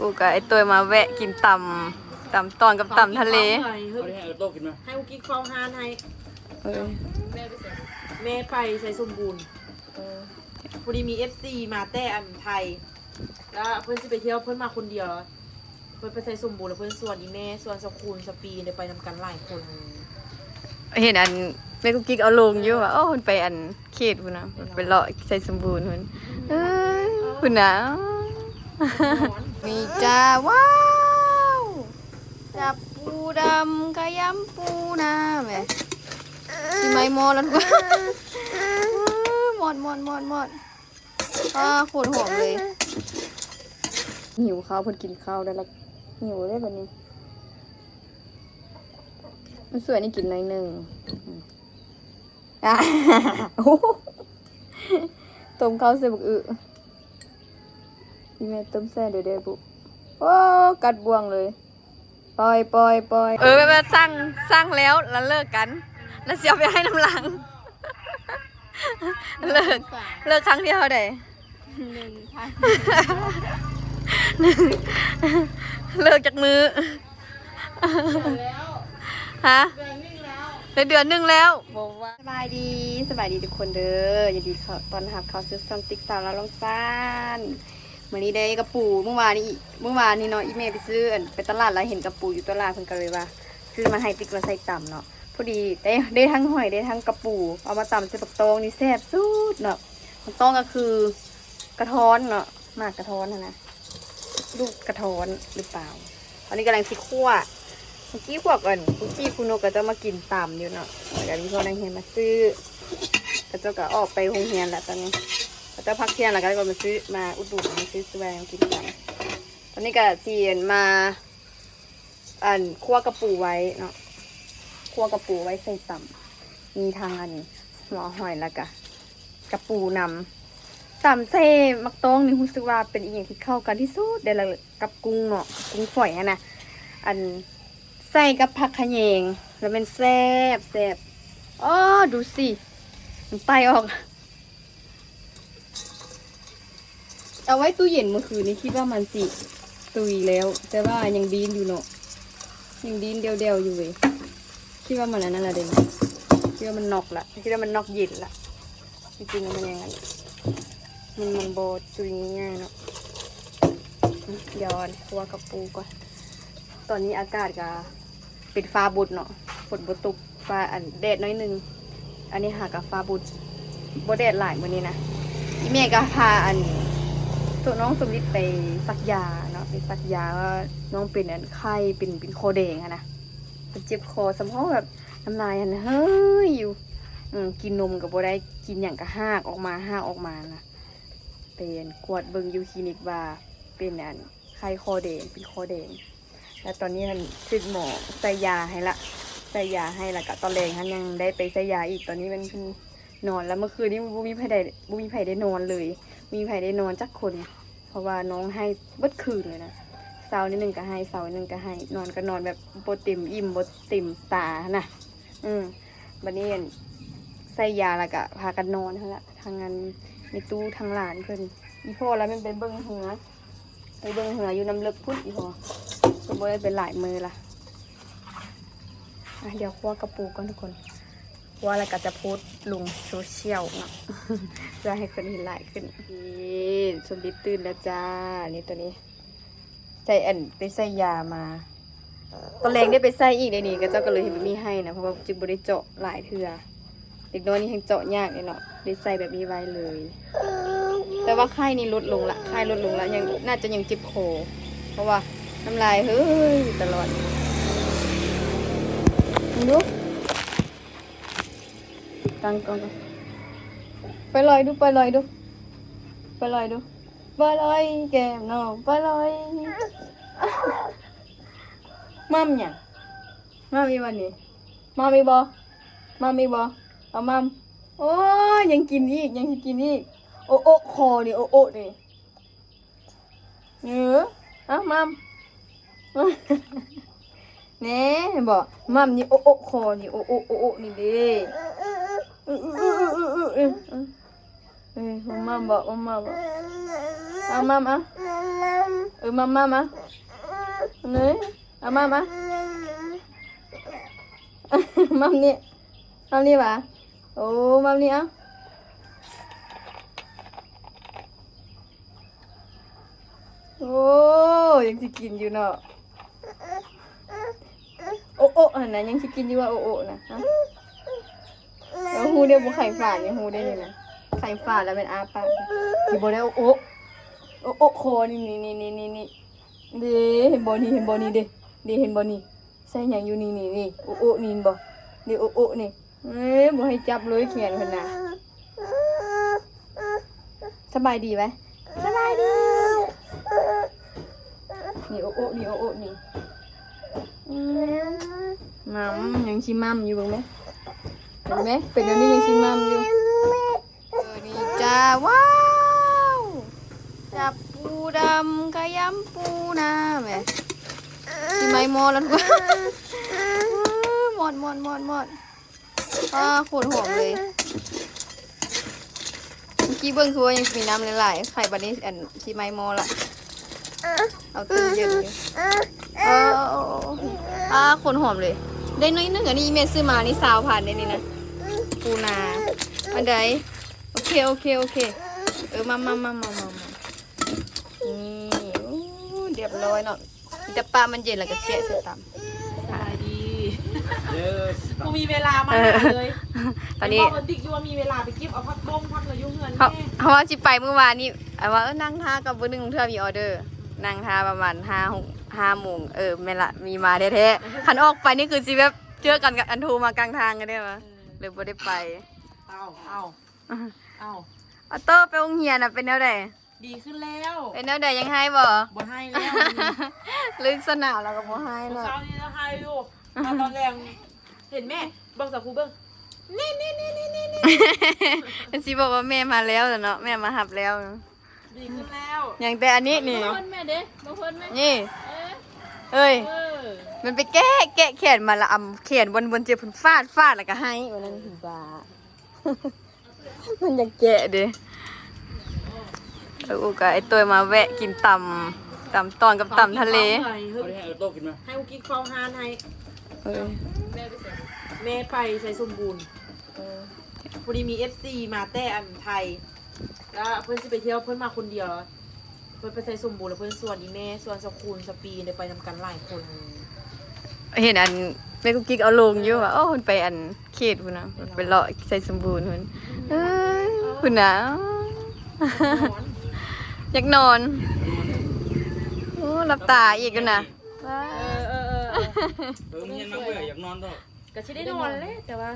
อูกับไอตัวมาแวะกินตำตอนกับตำทะเลให้อุกิกฟองฮานให้แม่ไปใส่สมบูรณ์พอดีมี FC มาแต่อันไทยแล้วเพื่อนที่ไปเที่ยวเพื่อนมาคนเดียวเพื่อนไปใส่สมบูรณ์แล้วเพื่อนส่วนอีแม่ส่วนสคูลสปีเนี่ยไปนำกันหลายคนเห็นอันแม่กุ๊กกิ๊กเอาลงอยู่ว่าโอ้คุณไปอันเขตคุณนะไปเลาะใส่สมบูรณ์คุณนะมีจ้าว้าวจับปูดำขยำปูนาแม่ที่ไม้มอแล้วทุกคนหมดโคตรหอมเลยหิวข้าวเพิ่นกินข้าวได้แล้วหิวได้แบบนี้มันสวยนี่กินหน่อยหนึ่งต้มข้าวใส่บุกนี่แม่ต้มแซ่เดี๋ยวบุโอ้กัดบ่วงเลยปล่อยแม่สร้างแล้วเลิกกันแล้วเสียไปให้น้ำหลังเลิกครั้งเดียวเท่าใด1 ครั้งเลิกจากมือฮะเดือนหนึ่งแล้วบอกว่าสบายดีทุกคนเด้อยินดีตอนหับเขาซื้อซัมติกสาวแล้วลงซ่านเหมือนนี้ได้กระปูเมื่อวานนี้เนาะอีเมลไปซื้อไปตลาดแล้วเห็นกระปูอยู่ตลาดเพิ่นก็เลยว่าซื้อมาให้ติ๊กมาใส่ต่ำเนาะพอดีได้ทั้งหอยได้ทั้งกระปูเอามาต่ำใส่ปักตองนี่แซ่บสุดเนาะปักตองก็คือกระท้อนเนาะมากกระท้อนนะลูกกระท้อนหรือเปล่าตอนนี้กำลังสิคั่วเมื่อกี้พวกคุกกี้คุณโนก็จะมากินต่ำอยู่เนาะเดี๋ยวมีพ่อนางเฮียนมาซื้อกระเจ้าก็ออกไปโรงเรียนแหละตอนนี้กระเจ้าพักเที่ยงแล้วก็มาซื้อมาอุดหนุนมาซื้อแวงกินต่ำตอนนี้ก็เสียนมาคั่วกระปูไว้เนาะคั่วกระปูไว้ใส่ต่ำมีทางหัวหอยแล้วก็กระปูนำต่ำใส่มักต้องนี่รู้สึกว่าเป็นอีกอย่างที่เข้ากันที่สุดเดี๋ยวเรากับกุ้งเนาะกุ้งฝอยนะใส่กับผักขะแยงแล้วเป็นแซ่บอ๋อดูสิมันไตออกเอาไว้ตู้เย็นเมื่อคืนนี้คิดว่ามันสิตุยแล้วแต่ว่ายังดีนอยู่เนาะยังดีนเดียวอยู่เลยคิดว่ามันนั่นแหละเด่นคิดว่ามันนอกละคิดว่ามันนอกเย็นละจริงๆมันยังไงมันโบตุยง่ายๆเนาะย้อนคั่วกระปูก่อนตอนนี้อากาศก็เป็นฟ้าบุดเนาะฝนบุตกฟ้าแดดน้อยนึงอันนี้หากับฟ้าบุดแดดหลายวันนี้นะอีเมก็พาตัวน้องสมฤทธิ์ไปซักยาเนาะไปซักยาว่าน้องเป็นไข้เป็นคอแดงอะนะเป็นเจ็บคอสมองแบบน้ำลายเฮ้ยอยู่กินนมกับบ่ได้กินอย่างก็ห้ากออกมานะเป็นกวดเบิ่งอยู่คลินิกว่าเป็นไข้คอแดงเป็นคอแดงแล้วตอนนี้คือหมอใส่ยาให้แล้วก็ตอนแรกยังได้ไปใส่ยาอีกตอนนี้มันนอนแล้วเมื่อคืนนี้บุมีไผได้นอนเลยมีไผได้นอนจักคนเพราะว่าน้องให้เบิดคืนเลยนะเช้านิดนึงก็ให้เช้านิดนึงก็ให้นอนก็นอนแบบโปรติมอิ่มโปรติมตานะบัดนี้ใส่ยาแล้วก็พากันนอนทั้งละทางงานในตู้ทางหลานเพิ่นอีพ่อแล้วมันเป็นเบิ่งหัวอยู่น้ำเลิกพุ่นอีพ่อก็บ่ได้เป็นหลายมือละเดี๋ยวคั่วกระปูก่อนทุกคนคั่วแล้วก็จะโพสต์ลงโซเชียลเนาะเพื่อให้คนเห็นหลายขึ้นนี่สมฤทธิ์ตื่นแล้วจ้านี่ตัวนี้ใส่ไปใส่ยามาตอนแรงได้ไปใส่อีกในนี้ก็เจ้าก็เลยเห็นมีให้นะเพราะว่าจึงบ่ได้เจาะหลายเทื่อเด็กน้อยนี่ยังเจาะยากเลยเนาะได้ใส่แบบนี้ไว้เลยแต่ว่าไข้นี่ลดลงละยังน่าจะยังเจ็บคอเพราะว่าน้ำลายเฮ้ยตลอดดูตั้งก่อนไปลอยดูแก้มน้องไปลอยมัมเนี่ยมัมอีวันนี้มัมอีบอเอามัมโอ้ยยังกินอีกโอ้คอนี่โอ้นี่มัมเน่บอกมัมนี่โอ้คอนี่โอ้นี่เด้มัมบอกเอามัม มาเนี่ยเอามามัมนี่วะโอ้มัมนี่เอาโอ้ยังสิกินอยู่เนาะโอ้หันนะยังสิกินอยู่ว่าโอ้นะฮะแล้วฮูเดียวบุไข่ฝาดเนี่ยฮูได้เลยนะไข่ฝาดแล้วเป็นอาปากที่บ่ได้โอ้คอนี่เด้เห็นบ่นี่เด้เห็นบ่นี่ใส่หยังอยู่นี่โอ้นี่บ่เด้โอ้นี่บ่ให้จับเลยแขนเพิ่นน่ะสบายดีไหมสบายดีนี่โอ้นี่มัมยังชิมัมอยู่บ้างไหมเห็นไหมเป็นอันนี้ยังชิมัมอยู่นี่จ้าว้าวจับปูดำขยำปูนาแม่ชิไม้มอแล้วทุกคนหมดป้าโคตรหอมเลยเมื่อกี้เบิ้งทัวยังมีน้ำหลายๆไข่บันนี้อันชิไม้มอละเอาตึงเย็นอยู่คนหอมเลยได้น้อยนึงอันนี้เมซื้อมานี่20,000ได้นี่นะปูนาอันใดโอเคมานี่เรียบร้อยเนาะจะปลามันเย็นแล้วก็เสียตาม สบายดีกูมีเวลามาเลยตอนนี้คนติ๊กอยู่ว่ามีเวลาไปเก็บเอาพักบ้งพักเลยยุ่งเงินแม่เพราะว่าสิไปเมื่อวานนี้ว่านั่งท่ากับเบอร์หนึ่งเธอมีออเดอร์นั่งท่าประมาณ5 โมงแม่ละมีมาแท้ๆคันออกไปนี่คือสิแบบเจอกันกับอันโทรมากลางทางกันได้ปะเลยบ่ได้ไปเอาออโต้ไปโรงเรียนน่ะเป็นแนวใดดีขึ้นแล้ว เป็นแนวใดยังให้บ่ให้แล้วลึกสนาวแล้วก็บ่ให้เนาะเช้านี้จะให้อยู่ตอนแรงเห็นแม่เบิ่งสักครูเบิ่งนี่เป็นสิบอกว่าแม่มาแล้วเนาะแม่มาหับแล้วดีขึ้นแล้วอย่างแต่อันนี้นี่บางคนแม่เด้บางคนแม่นี่เอ้ยมันไปแกะแขนมาละอำแขนบนเจ็บผุนฟาดแล้วก็ให้วันนั้นถึงบ้ามันจะแกะดิอูกะไอตัวมาแวะกินตำตอนกับตำทะเลให้อูกินข้าวฮานให้แม่ไปใส่สมบูรณ์พอดีมี FC มาแต่อันไทยแล้วเพื่อนสิไปเที่ยวเพื่อนมาคนเดียวเพื่อนไปใส่สมบูรณ์แล้วเพื่อนส่วนอีแม่ส่วนสคูลสปีนไปทำกันหลายคนเห็นอันแม่กุ๊กกิ๊กเอาลงอยู่ว่าโอ้คุณไปอันเขตคุณนะไปเลาะใส่สมบูรณ์คุณนะอยากนอนโอ้หลับตาอีกกันนะมียังไม่อยากนอนต่อก็ใช่ได้นอนเลยแต่ว่า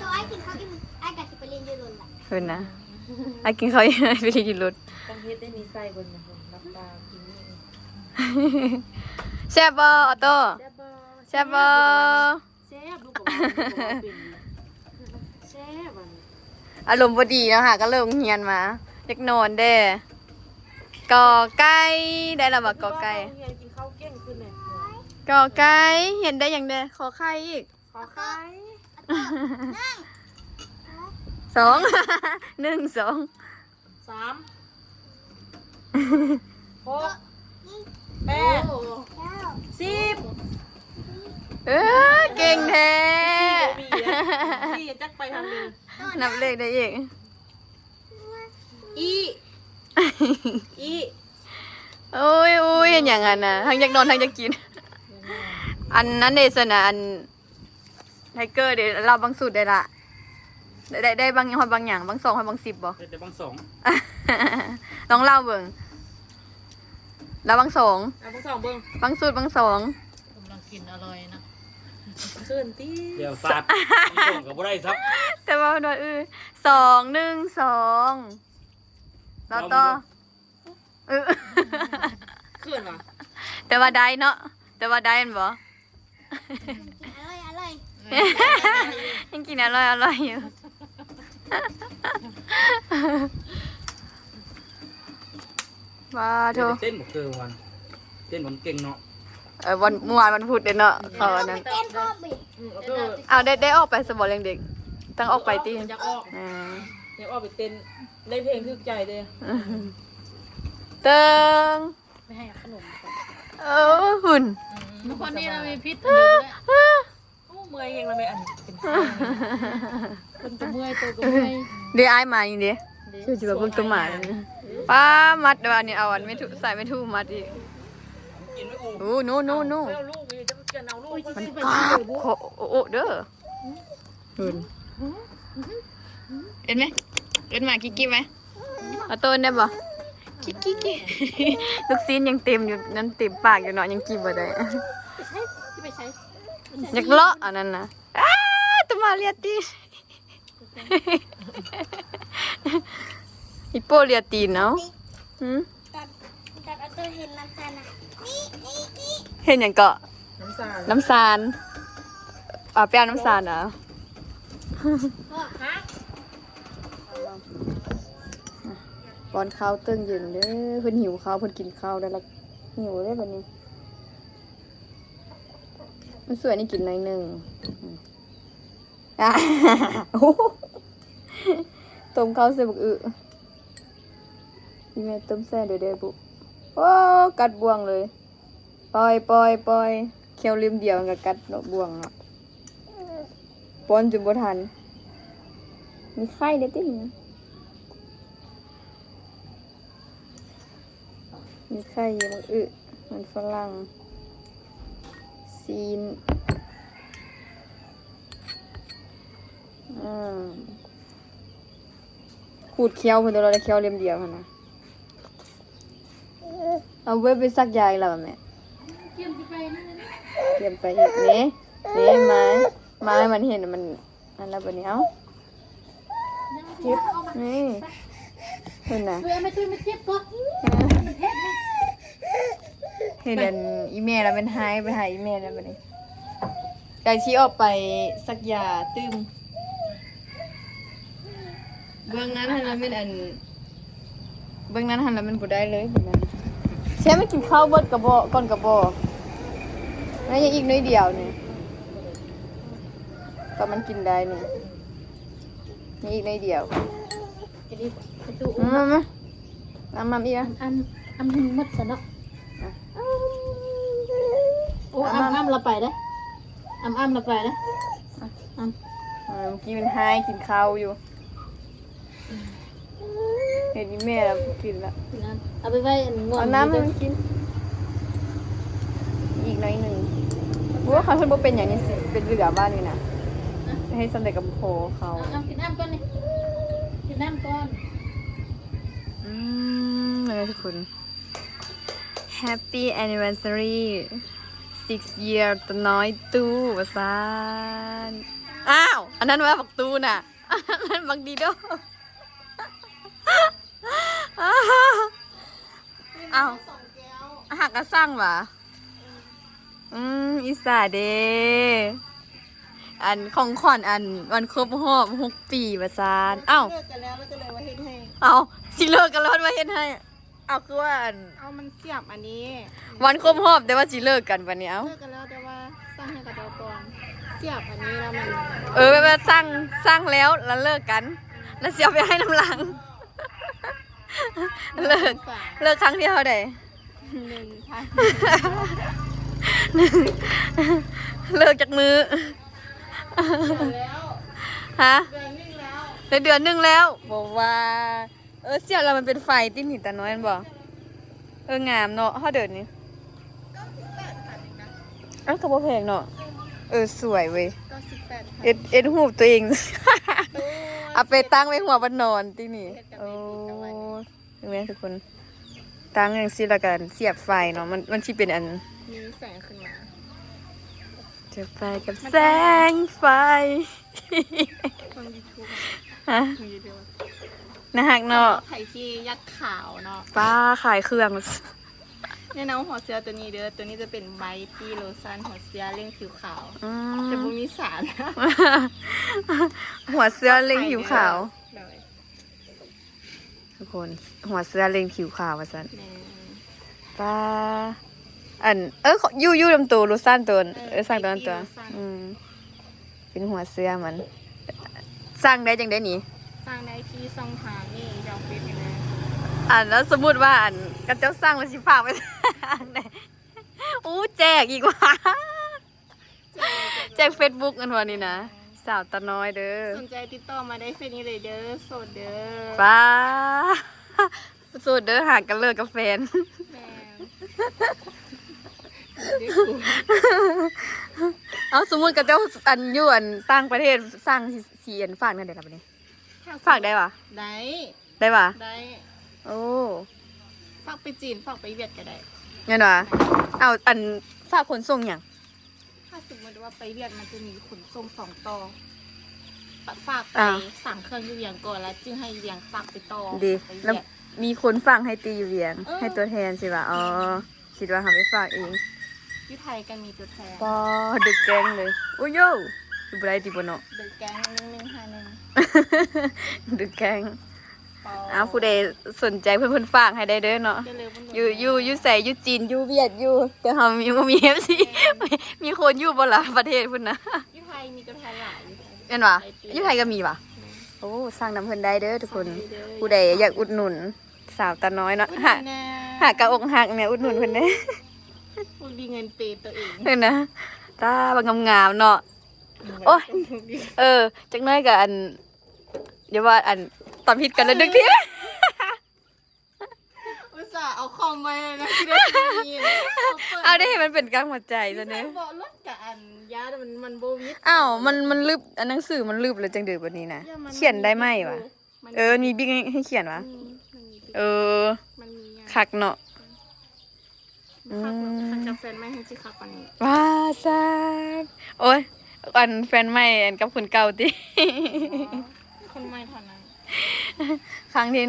ก็ไอ้กินเขากินไอ้กัดสิไปเรียนยูโรนแหละคุณนะไอ้กินเขายังไงไปเรียนยูโรนต้องเฮ็ดได้มีไส้บนนะหลับตากินนี่แซ่บบ่ออโต้แซ่บบ่แซ่บลูกกับเป็นแซ่บอารมณ์พอดีแล้วค่ะก็เริ่มเฮียนมาอยากนอนเด้กอไก่ได้แล้วบ่กอไก่กินข้าวเก่งขึ้นเลยกอไก่เห็นได้อย่างเด้ขอไข่อีกขอไข่2 1 2 3 6 8 10เก่งแท้สี่จักไปทางนึงนับเลขได้อีกอีโอ้ยเห็นอย่างนั้นนะทั้งอยากนอนทั้งอยากกินอันนั้นเดชนะอันไทเกอร์เดี๋ยวเราบางสูตรได้ละได้บางอย่างบางอย่างบาง2บาง10บ่ได้บาง2ลองเล่าเบิ่งแล้วบาง2เบิ่งบางสูตรบาง2กำลังกินอร่อยนะขึ้นตีเดี๋ยวสัตว์ส่งกับบ่ได้ซับแต่ว่ามันว่า2 1 2แล้วต่อขึ้นว่ะแต่ว่าได้เนาะแต่ว่าได้มันบ่อร่อยยังกินอร่อยอยู่ว้าโธ่เต้นบ่เกินวันเต้นผมเก่งเนาะวันเมื่อวานวันพุธเนาะเขาอันนั้นเอาได้ออกไปสมบูรณ์เด็กตั้งออกไปตีอยากออกไปเต้นได้เพลงทึกใจเลยเติง ไม่ให้ขนมก่อน หุ่น เมื่อวันนี้เรามีพิษอันเดียวเลย โอ้เมื่อยเองเราไม่อันเป็นไข้ คนก็เมื่อยตัวก็เมื่อย เดี๋ยวไอ้ายมาอีกเด้ชื่อจิบเบิ่งตัวหมาเลยป้ามัดเดี๋ยวอันนี้เอาอันไม่ถูกใส่ไม่ถูกมัดอีก กินไม่อู โอ้นู่น เอาลูกนี่จะเอาลูก มันกราบโอ้เด้อหุ่นเห็นไหมเห็นหมากิ๊กไหมเอาต้นได้ปะกิ๊กลูกซีนยังเต็มอยู่นั่นเต็มปากอยู่เนาะยังกินบ่ได้ ไปใช้ อยากเลาะอันนั้นนะตัวมาเรียตีนฮิปโปเรียตีนเนาะ ตัดเอาตัวเห็นน้ำตาลนะนี่ เห็นอย่างเกาะ น้ำสา น้ำซานไปเอาน้ำซานเหรอป้อนข้าวเติ้งเย็นเด้อเพิ่นหิวข้าวเพิ่นกินข้าวได้ละหิวได้บัดนี้มันสวยนี่กินหน่อยหนึงโอ้ต้มข้าวใส่บักอึพี่แม่ต้มแซ่เด้อบุโอ้กัดบ่วงเลยปล่อยเคี้ยวลืมเดียวกับกัดเนาะบ่วงอ่ะป้อนจนบ่ทันมีไข่เด้อติมีไข่บักอึมันฝรั่งซีนขูดเคี้ยวเพิ่นตัวเราได้เคี้ยวเล่มเดียวหั่นนะเอาไว้ไปซักยาอีกแล้วแม่ เกี่ยมที่ไปนั่นเลย เตรียมไปอีกนี่ไม้มันเห็นมันอันแล้วบัดนี้เอ้าเก็บนี่เพิ่นน่ะ เว้ยไม่ช่วยไม่เจ็บตัวมันเทศไหม เห็นอันอีเมลแล้วเป็นหายไปหาอีเมลแล้วบัดนี้ไก่ชี้ออกไปซักยาตึมเบื้องนั้นหันแล้วเป็นอันเบื้องนั้นหันแล้วมันบ่ได้เลยแบบนั้นเช่ไม่กินข้าวเบิดกระบอกก่อนกระบอกนั่นยังอีกน้อยเดียวนี่ก็มันกินได้นี่นี่อีกน้อยเดียว ไอ้นี่ประตู มาอีกอ่ะ อันหึงมัดซะเนาะโอ้อ้ำเราไปได้อ้ำเราไปได้อ้ำ เมื่อกี้มันหายกินข้าวอยู่เห็นอีเมลแล้วกินละ เอาไปไว้ง่วง เอาน้ำให้มันกิน อีกหน่อยหนึ่งว่าเขาเพิ่นบ่เป็นอย่างนี้สิเป็นเหลือบ้านนี่นะให้สำเร็จกับโพเขา เอากินน้ำก่อนนี่กินน้ำก่อน เลยทุกคน Happy Anniversary 6 year ตัวน้อยตู้วะซานอ้าว อันนั้นว่าบักตูน่ะ อันนั้นบักดีโดอ้าวหักกระสั่งวะอีสาเดอันของขวัญอันวันครบรอบ6 ปีวะซานอ้าว เลิกกันแล้วก็เลยว่าเฮ็ดให้ เอาสิเลิกกันแล้วมาเฮ็ดให้เอาคือว่าอัน เอามันเสียบอันนี้ วันครบรอบแต่ว่าสิเลิกกันวันนี้เอา เลิกกันแล้วแต่ว่าสร้างให้กับเราก่อนเสียบอันนี้แล้วมัน แบบสร้างแล้วเลิกกัน แล้วเสียไปให้น้ำหลัง เลิกครั้งที่เท่าใด 1ค่ะ เลิกจากมือ แล้ว ฮะ เดือนนึงแล้ว ได้เดือนหนึงแล้วบอกว่าเสียแล้วมันเป็นไฟติ้นหินตาน้อยนั่นบ่งามเนาะเฮาเดินนี่ก็บ่แพงเนาะสวยเว้ย 98 เอ็ดหูปตัวเอง เอาไปตั้งไว้หัวบันนอนที่นี่โอ้ดูไหมทุกคนตั้งอย่างสิละกันเสียบไฟเนาะมันที่เป็นอัน มีแสงขึ้นมา จะไปกับแสงไฟ ทาง YouTube ฮะ มีเดียว นะฮักเนาะ ไข่ที่ยักษ์ขาวเนาะ ป้าขายเครื่อง เนี่ยน้องหัวเสือตัวนี้เด้อตัวนี้จะเป็นไมตี้โลชั่นหัวเสือเร่งผิวขาว อื จะ ม บ่มีสาร หัวเสื้อเล็งผิวขาว เลย ทุกคน หัวเสื้อเล็งผิวขาวว่าซั่น แม่ ป้าอันยู่ลำตัวรูสั้นตัวสั่งตัวนั้นตัวเป็นหัวเสื้อมันสั่งได้จังได้นี่ สร้างได้ที่ช่องทางนี่ยาวเฟซอยู่นะ แล้วสมมุติว่าอัน กันเจ้าสร้างแล้วสิฝากไปไหนอู้แจกอีกว่ะแจก Facebook อันวันนี้นะสาวตาน้อยเด้อ สนใจติดต่อมาได้เฟซนี้เลยเด้อโสดเด้อ ป้าสูตรเด้อหากันเลิกกับแฟน แม่ เอาสมมุติกับเจ้าอันอยู่อันต่างประเทศสร้างสีอันฝากนั่นเดี๋ยวกับนี้ฝากได้ปะ ได้ ได้ปะ ได้ โอ้ ฝากไปจีนฝากไปเวียดก็ได้ งั้นวะเอาอันฝากขนส่งอย่าง ถ้าสมมติว่าไปเวียดมันจะมีขนส่ง2 ต่อฝากไป อ่า สั่งเครื่องอยู่เวียงก่อนแล้วจึงให้เวียงฝากไปต่อ ดี ไป แล้ว เวียด มีคนฟังให้ตีอยู่เวียง เออ ให้ตัวแทนสิวะอ๋อคิดว่าทำไปฝากเอง ที่ไทยกันมีตัวแทน ก็ดึกแกงเลยโอ้ยโยดูไรดีบเนาะ เดอะแก๊ง1151 ดึกแกงอ้าวผู้ใดสนใจเพื่อนๆฝากให้ได้เด้อเนาะ จะเร็วมัน อยู่ใส่อยู่จีนอยู่เวียดอยู่แต่เขามีบ่มี FC มีคนอยู่บ่ล่ะประเทศพุ่นนะ ที่ไทยมีตัวแทนหลายอยู่ เห็นปะอยู่ไทยก็มีปะโอ้สร้างน้ำเพิ่นได้เด้อทุกคน สั่งได้เด้อ ผู้ใดอยากอุดหนุนสาวตาน้อยเนาะ อุ๊ย หา แน่ หากะอกหักเนี่ยอุดหนุนเพิ่นเด้ ผู้มีเงินเปย์ตัวเอง เห็นนะตาบังงามๆเนาะโอ้ยจักหน้อยก็อันเดี๋ยวว่าอันตอนผิดกันแล้วดึกที อุตส่าห์เอาคอมมาเลยนะที่ได้มีเลย เอาได้เห็นมันเป็นกลางหัวใจซะ เนี่ เนี่ย ย บอกรถกับอันยาแต่มันโบวิด อ้าวมันลึบอันหนังสือมันลึบเลยจังเดือแบบนี้นะเขียนได้ไหมวะมีบิ๊กให้เขียนวะเออ มันมีอ่ะ คักเนาะ คักกับแฟนไม่ให้จิคักกว่านี้ ว้าซาบโอ้ยอันแฟนใหม่อันกับคนเก่าติ คนไม่เท่านั้น ครั้งที่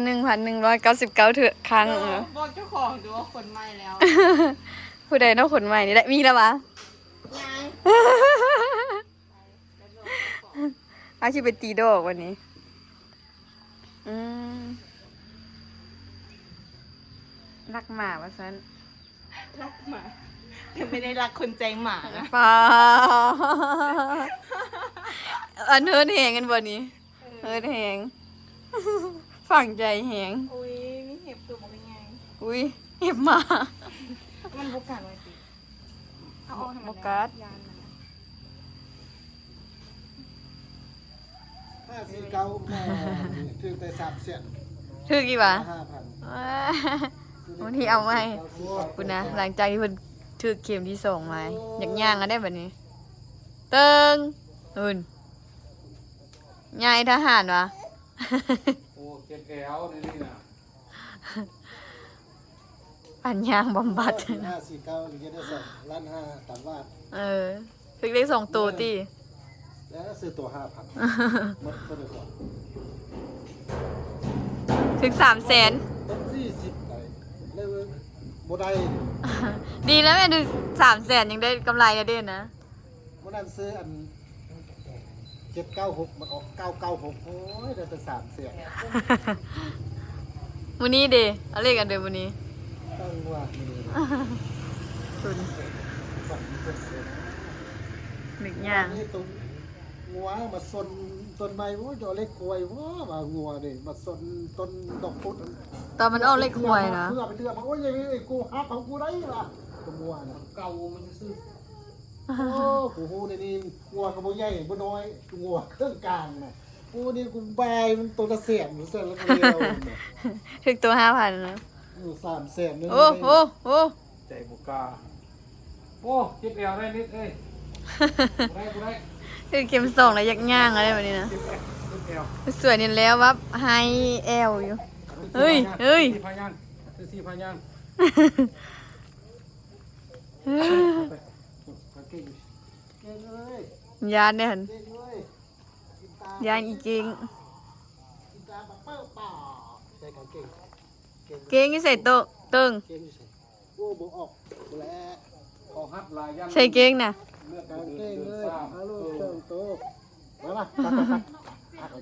1,199เถอะครั้ง บอกเจ้าของดูว่าคนไม่แล้ว ผู้ใดเนาะคนใหม่นี่แหละมีแล้ววะ ยาย อาชีพไปตีดอกวันนี้รักหมาวะซัน รักหมาแต่ไม่ได้รักคนใจหมานะ ป้าอันเฮิร์นแหงกันบ่นี้เฮิร์นแหงฝังใจแหง อุ้ยมีเห็บตัวบอกยังไง อุ้ยเห็บหมา มันบุกการไว้สิเอาออกทำไม บุกการ์ด ยานมันนะ 549แม่ถือแต่3เสียน ถึกอีกวะ 5,000 บางทีเอาไว้คุณนะหลังจากที่เพิ่นถือเข็มที่2มาอยากย่างกันได้แบบนี้เติงอุ่นยายทหารวะ โอ้เจ็บแอวในนี่น่ะ ปั่นยางบำบัด 549หรือจะได้2ล้าน5ตามว่า ถึกเลข2ตัวติ แล้วซื้อตัว 5,000หมดก็ได้ก่อน ถึก300,000 ต้น40ได้แล้วบ่ได้ ดีแล้วแม่ดู300,000ยังได้กำไรอะเด่นนะ มื้อนั้นซื้ออัน796มันออก996โอ้ยได้แต่3เสียน มื้อนี้เด้เอาเลขกันเด้อมื้อนี้ ต้องว่านี่ คุณ ฝันเพิ่นเสีย นึกย่าง นี่ตุ้งัวมาสนต้นไม้โอ้ยจะเอาเล็กควยว้ามางัวนี่มาสนต้นดอกพุธ ตอนมันออกเลขหวยนะ เพื่อไปเถื่อมาโอ้ยยังไอ้กูฮักของกูได้ล่ะตัวงัวน่ะ เก่ามันจะซื้อ โอ้กูฮู้ในนี่งัวก็บ่ใหญ่บ่น้อยงัวเครื่องกลางน่ะกูนี่กูแบยมันตัวละแสนอยู่เส้นแล้วก็เร็วน่ะ ถึกตัว 5,000นะ อยู่3แสนนึง โอ้โอ้โอ้ ใจบุกาโอ้เจ็บแอวได้นิดเอ้ยได้กูได้ ถึกเข็ม2แล้วอยากย่างอะไรแบบนี้นะ เจ็บแอว สวยนี่แล้ววับไฮแอลอยู่ เฮ้ย 4 พยางคือ4 พยาง ไปเก่ง เก่งเลย ยานเนี่ยหัน เก่งเลยกินตาย านอีกเก่ง กินตาแบบเป้าป่าใช่ครับเก่งเก่ง เก่งที่ใส่โต๊ะเติง เก่งอยู่ใส่โอ้บ่ออกบ่แล้ว ออกฮัดลายยัน ใส่เก่งนะ เลือด การ เก่ เก่ง ง เล เลย ย เอาลูกเชิงโตมาล่ะ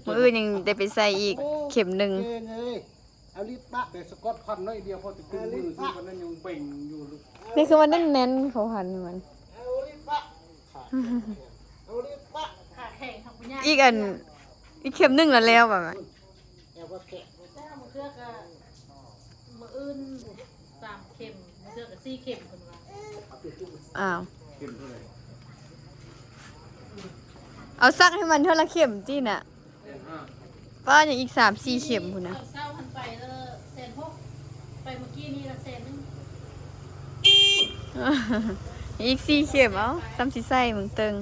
มืออื่นยังได้ไปใส่อีกเข็มหนึ่ง เก่งเลยเอาลิปปะ แต่สกอตพันน้อยเดียวพอจะขึ้นมือซื้อวันนั้นยังเป่งอยู่ นี่คือมันแน่นๆเขาหันมัน เอาลิปปะขาเอาลิปปะ ขาแข็งทำปุญญา อีกอันอีกเข็มหนึ่งแล้วแบบนั้น แอบว่าแกะ แต่มือเครื่องก็มืออื่น เลือกกับซี่เข็มคนว่า อ้าว เข้มเท่าไหร่ เอาซักให้มันเท่าละเข็มจี้น่ะ 1,500 ป้าอย่างอีก3-4เข็มพุ่นนะ เศร้าพันไป1,600,000ไปเมื่อกี้นี่ละ100,000 อีก4เข็มเอาซ้ำสิใส่มึงเติง